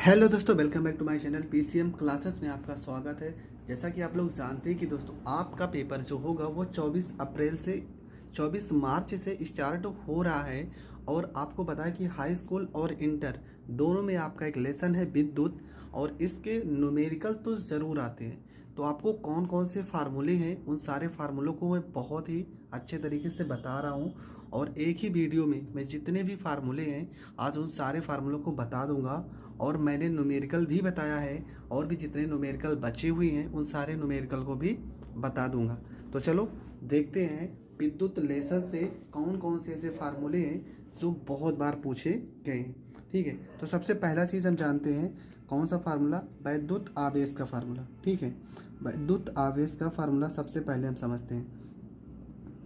Hello दोस्तों, welcome back to my channel PCM classes में आपका स्वागत है। जैसा कि आप लोग जानते हैं कि दोस्तों आपका पेपर जो होगा वो 24 मार्च से स्टार्ट हो रहा है। और आपको पता है कि हाई स्कूल और इंटर दोनों में आपका एक लेसन है विद्युत, और इसके न्यूमेरिकल तो ज़रूर आते हैं। तो आपको कौन कौन से फार्मूले हैं उन सारे फार्मूलों को मैं बहुत ही अच्छे तरीके से बता रहा हूँ। और एक ही वीडियो में मैं जितने भी फार्मूले हैं आज उन सारे फार्मूलों को बता दूंगा। और मैंने न्यूमेरिकल भी बताया है, और भी जितने न्यूमेरिकल बचे हुए हैं उन सारे न्यूमेरिकल को भी बता दूंगा। तो चलो देखते हैं विद्युत लेसन से कौन कौन से ऐसे फार्मूले हैं जो बहुत बार पूछे गए हैं। ठीक है, तो सबसे पहला चीज़ हम जानते हैं कौन सा फार्मूला, वैद्युत आवेश का फार्मूला। ठीक है, वैद्युत आवेश का फार्मूला सबसे पहले हम समझते हैं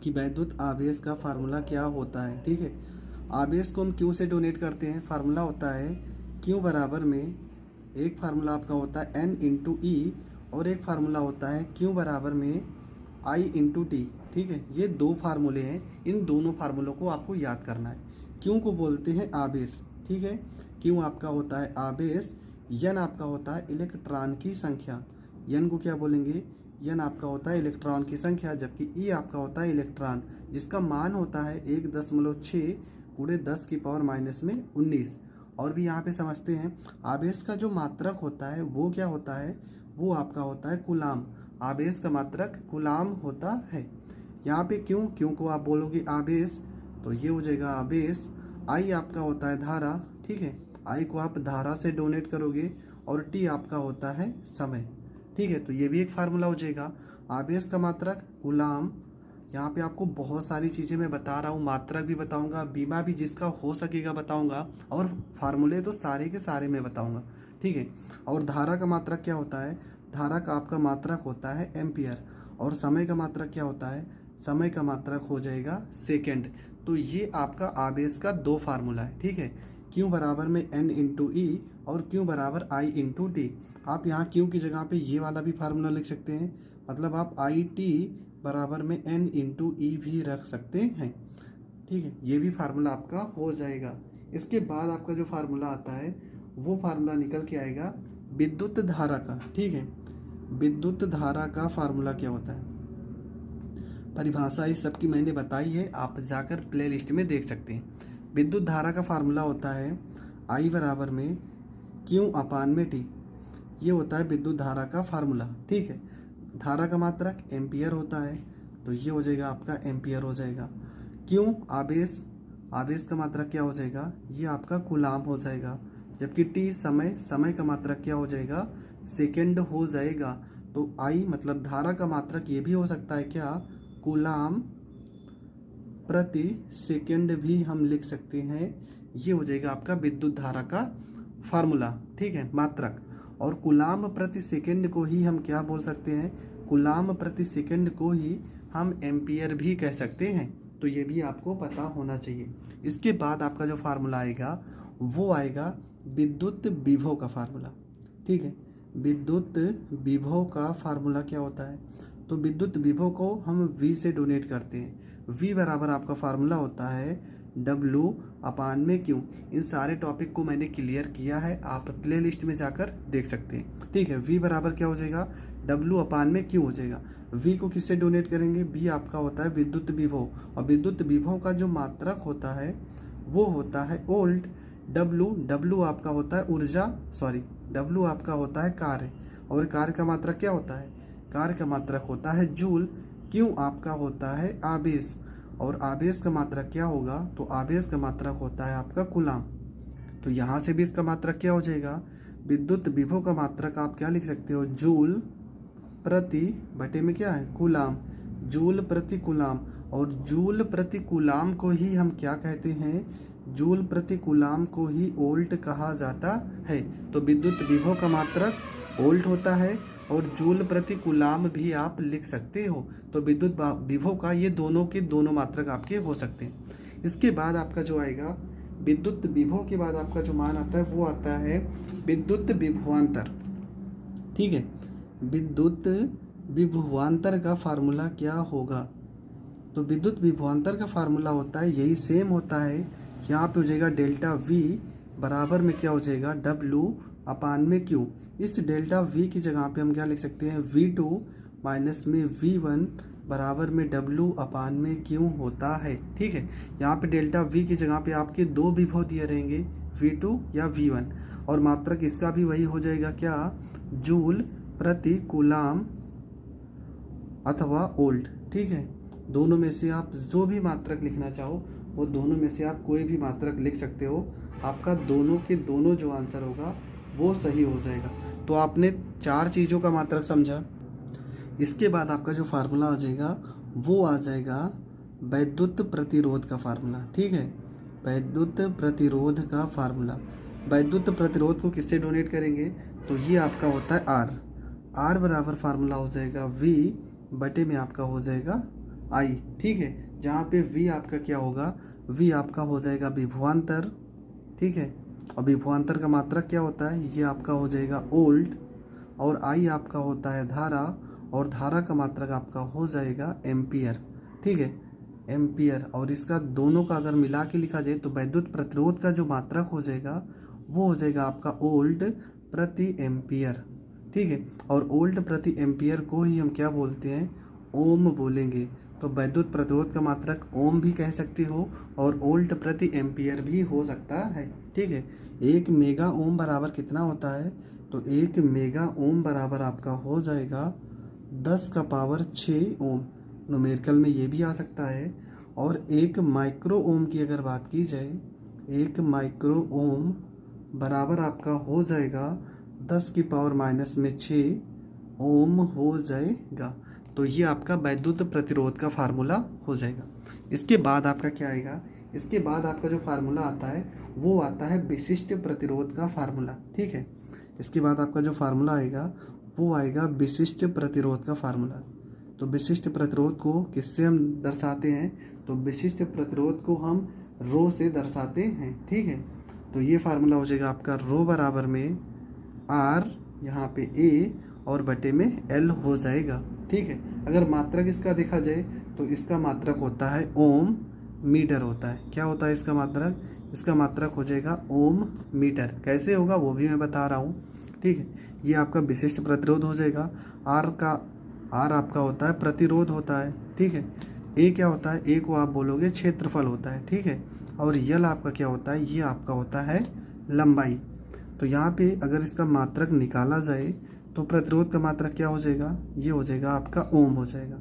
कि वैद्युत आवेश का फार्मूला क्या होता है। ठीक है, आवेश को हम क्यू से डोनेट करते हैं। फार्मूला होता है क्यू बराबर में, एक फार्मूला आपका होता है एन इंटू ई, और एक फार्मूला होता है क्यू बराबर में आई इंटू टी। ठीक है, ये दो फार्मूले हैं, इन दोनों फार्मूलों को आपको याद करना है। क्यू को बोलते हैं आवेश। ठीक है, क्यू आपका होता है आवेश, एन आपका होता है इलेक्ट्रॉन की संख्या। एन को क्या बोलेंगे, एन आपका होता है इलेक्ट्रॉन की संख्या, जबकि ई आपका होता है इलेक्ट्रॉन, जिसका मान होता है 1.6 गुणे 10 की पावर माइनस में 19। और भी यहाँ पे समझते हैं आवेश का जो मात्रक होता है वो क्या होता है, वो आपका होता है कूलाम। आवेश का मात्रक कूलाम होता है। यहाँ पे क्यों, क्यों को आप बोलोगे आवेश, तो ये हो जाएगा आवेश। आई आपका होता है धारा। ठीक है, आई को आप धारा से डोनेट करोगे, और टी आपका होता है समय। ठीक है, तो ये भी एक फार्मूला हो जाएगा। आवेश का मात्रक कूलाम। यहाँ पे आपको बहुत सारी चीज़ें मैं बता रहा हूँ, मात्रक भी बताऊँगा, बीमा भी जिसका हो सकेगा बताऊँगा, और फार्मूले तो सारे के सारे मैं बताऊँगा। ठीक है, और धारा का मात्रक क्या होता है, धारा का आपका मात्रक होता है एम्पियर। और समय का मात्रक क्या होता है, समय का मात्रक हो जाएगा सेकेंड। तो ये आपका आवेश का दो फार्मूला है। ठीक है, क्यू बराबर में एन इंटू ई, और क्यू बराबर आई इंटू टी। आप यहाँ क्यू की जगह पे ये वाला भी फार्मूला लिख सकते हैं, मतलब आप आई टी बराबर में एन इंटू ई भी रख सकते हैं। ठीक है, ये भी फार्मूला आपका हो जाएगा। इसके बाद आपका जो फार्मूला आता है वो फार्मूला निकल के आएगा विद्युत धारा का। ठीक है, विद्युत धारा का फार्मूला क्या होता है, परिभाषा इस सब की मैंने बताई है, आप जाकर प्ले लिस्ट में देख सकते हैं। विद्युत धारा का फार्मूला होता है आई बराबर में क्यू अपान में टी। ये होता है विद्युत धारा का फार्मूला। ठीक है, धारा का मात्रक एम्पियर होता है, तो ये हो जाएगा आपका एम्पियर हो जाएगा। क्यों आवेश, आवेश का मात्रक क्या हो जाएगा, ये आपका कूलाम हो जाएगा। जबकि टी समय, समय का मात्रक क्या हो जाएगा, सेकेंड हो जाएगा। तो आई मतलब धारा का मात्रक ये भी हो सकता है क्या, कूलाम प्रति सेकेंड भी हम लिख सकते हैं। ये हो जाएगा आपका विद्युत धारा का फार्मूला। ठीक है, मात्रक। और कूलाम प्रति सेकंड को ही हम क्या बोल सकते हैं, कूलाम प्रति सेकंड को ही हम एम्पियर भी कह सकते हैं। तो ये भी आपको पता होना चाहिए। इसके बाद आपका जो फार्मूला आएगा वो आएगा विद्युत विभव का फार्मूला। ठीक है, विद्युत विभव का फार्मूला क्या होता है, तो विद्युत विभव को हम V से डोनेट करते हैं। V बराबर आपका फार्मूला होता है W अपान में क्यू। इन सारे टॉपिक को मैंने क्लियर किया है, आप प्ले लिस्ट में जाकर देख सकते हैं। ठीक है, V बराबर क्या हो जाएगा, W अपान में क्यू हो जाएगा। V को किससे डोनेट करेंगे, V आपका होता है विद्युत विभव, और विद्युत विभव का जो मात्रक होता है वो होता है वोल्ट। W आपका होता है ऊर्जा, W आपका होता है कार्य, और कार्य का मात्रक क्या होता है, कार्य का मात्रक होता है जूल। क्यों आपका होता है आवेश, और आवेश का मात्रक क्या होगा, तो आवेश का मात्रक होता है आपका कूलाम। तो यहाँ से भी इसका मात्रक क्या हो जाएगा, विद्युत विभव का मात्रक आप क्या लिख सकते हो, जूल प्रति बटे में क्या है, कूलाम, जूल प्रति कूलाम। और जूल प्रति कूलाम को ही हम क्या कहते हैं, जूल प्रति कूलाम को ही वोल्ट कहा जाता है। तो विद्युत विभव का मात्रक वोल्ट होता है, और जूल प्रति कूलाम भी आप लिख सकते हो। तो विद्युत विभव का ये दोनों के दोनों मात्रक आपके हो सकते हैं। इसके बाद आपका जो आएगा विद्युत विभव के बाद आपका जो मान आता है वो आता है विद्युत विभवांतर। ठीक है, विद्युत विभवांतर का फार्मूला क्या होगा, तो विद्युत विभवांतर का फार्मूला होता है यही सेम होता है। यहाँ पे हो जाएगा डेल्टा V बराबर में क्या हो जाएगा, W अपान में क्यू। इस डेल्टा वी की जगह पे हम क्या लिख सकते हैं, V2 माइनस में V1 बराबर में W अपान में क्यू होता है। ठीक है, यहाँ पे डेल्टा V की जगह पे आपके दो विभव दिए रहेंगे, V2 या V1, और मात्रक इसका भी वही हो जाएगा क्या, जूल प्रति कूलाम अथवा ओल्ट। ठीक है, दोनों में से आप जो भी मात्रक लिखना चाहो वो दोनों में से आप कोई भी मात्रक लिख सकते हो, आपका दोनों के दोनों जो आंसर होगा वो सही हो जाएगा। तो आपने चार चीज़ों का मात्रक समझा। इसके बाद आपका जो फार्मूला आ जाएगा वो आ जाएगा वैद्युत प्रतिरोध का फार्मूला। ठीक है, वैद्युत प्रतिरोध का फार्मूला। वैद्युत प्रतिरोध को किससे डोनेट करेंगे, तो ये आपका होता है आर बराबर फार्मूला हो जाएगा V बटे में आपका हो जाएगा I। ठीक है, जहाँ पे V आपका क्या होगा, V आपका हो जाएगा विभवांतर। ठीक है, और विभवांतर का मात्रक क्या होता है, ये आपका हो जाएगा ओल्ट, और I आपका होता है धारा, और धारा का मात्रक आपका हो जाएगा एम्पियर। ठीक है, एम्पियर, और इसका दोनों का अगर मिला के लिखा जाए तो वैद्युत प्रतिरोध का जो मात्रक हो जाएगा वो हो जाएगा आपका ओल्ट प्रति एम्पियर। ठीक है, और ओल्ट प्रति एम्पियर को ही हम क्या बोलते हैं, ओम बोलेंगे। तो वैद्युत प्रतिरोध का मात्रक ओम भी कह सकते हो और ओल्ट प्रति एम्पियर भी हो सकता है। ठीक है, 1 मेगा ओम बराबर कितना होता है, तो 1 मेगा ओम बराबर आपका हो जाएगा 10 का पावर 6 ओम। न्यूमेरिकल में ये भी आ सकता है। और 1 माइक्रो ओम की अगर बात की जाए, 1 माइक्रो ओम बराबर आपका हो जाएगा 10 की पावर माइनस में 6 ओम हो जाएगा। तो ये आपका वैद्युत प्रतिरोध का फार्मूला हो जाएगा। इसके बाद आपका क्या आएगा, इसके बाद आपका जो फार्मूला आता है वो आता है विशिष्ट प्रतिरोध का फार्मूला। ठीक है, इसके बाद आपका जो फार्मूला आएगा वो आएगा विशिष्ट प्रतिरोध का फार्मूला। तो विशिष्ट प्रतिरोध को किससे हम दर्शाते हैं, तो विशिष्ट प्रतिरोध को हम रो से दर्शाते हैं। ठीक है, तो ये फार्मूला हो जाएगा आपका रो बराबर में R यहाँ पे A और बटे में L हो जाएगा। ठीक है, अगर मात्रक इसका देखा जाए तो इसका मात्रक होता है ओम मीटर होता है। क्या होता है इसका मात्रक, इसका मात्रक हो जाएगा ओम मीटर। कैसे होगा वो भी मैं बता रहा हूँ। ठीक है, ये आपका विशिष्ट प्रतिरोध हो जाएगा। आर आपका होता है प्रतिरोध होता है। ठीक है, ए क्या होता है, ए को आप बोलोगे क्षेत्रफल होता है। ठीक है, और यल आपका क्या होता है, ये आपका होता है लंबाई। तो यहाँ पे अगर इसका मात्रक निकाला जाए तो प्रतिरोध का मात्रक क्या हो जाएगा, ये हो जाएगा आपका ओम हो जाएगा।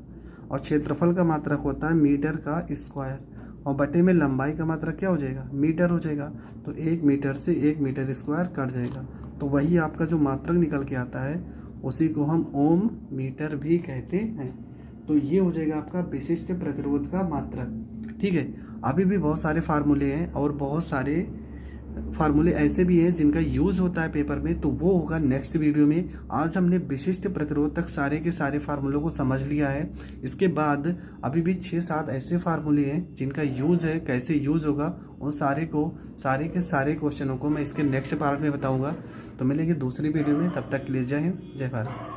और क्षेत्रफल का मात्रक होता है मीटर का स्क्वायर, और बटे में लंबाई का मात्रक क्या हो जाएगा, मीटर हो जाएगा। तो 1 मीटर से 1 मीटर स्क्वायर कट जाएगा। तो वही आपका जो मात्रक निकल के आता है उसी को हम ओम मीटर भी कहते हैं। तो ये हो जाएगा आपका विशिष्ट प्रतिरोध का मात्रक। ठीक है, अभी भी बहुत सारे फार्मूले हैं और बहुत सारे फार्मूले ऐसे भी हैं जिनका यूज़ होता है पेपर में, तो वो होगा नेक्स्ट वीडियो में। आज हमने विशिष्ट प्रतिरोध तक सारे के सारे फार्मूलों को समझ लिया है। इसके बाद अभी भी 6-7 ऐसे फार्मूले हैं जिनका यूज़ है, कैसे यूज़ होगा उन सारे के सारे क्वेश्चनों को मैं इसके नेक्स्ट पार्ट में बताऊँगा। तो मिलेंगे दूसरी वीडियो में, तब तक के लिए जय हिंद जय भारत।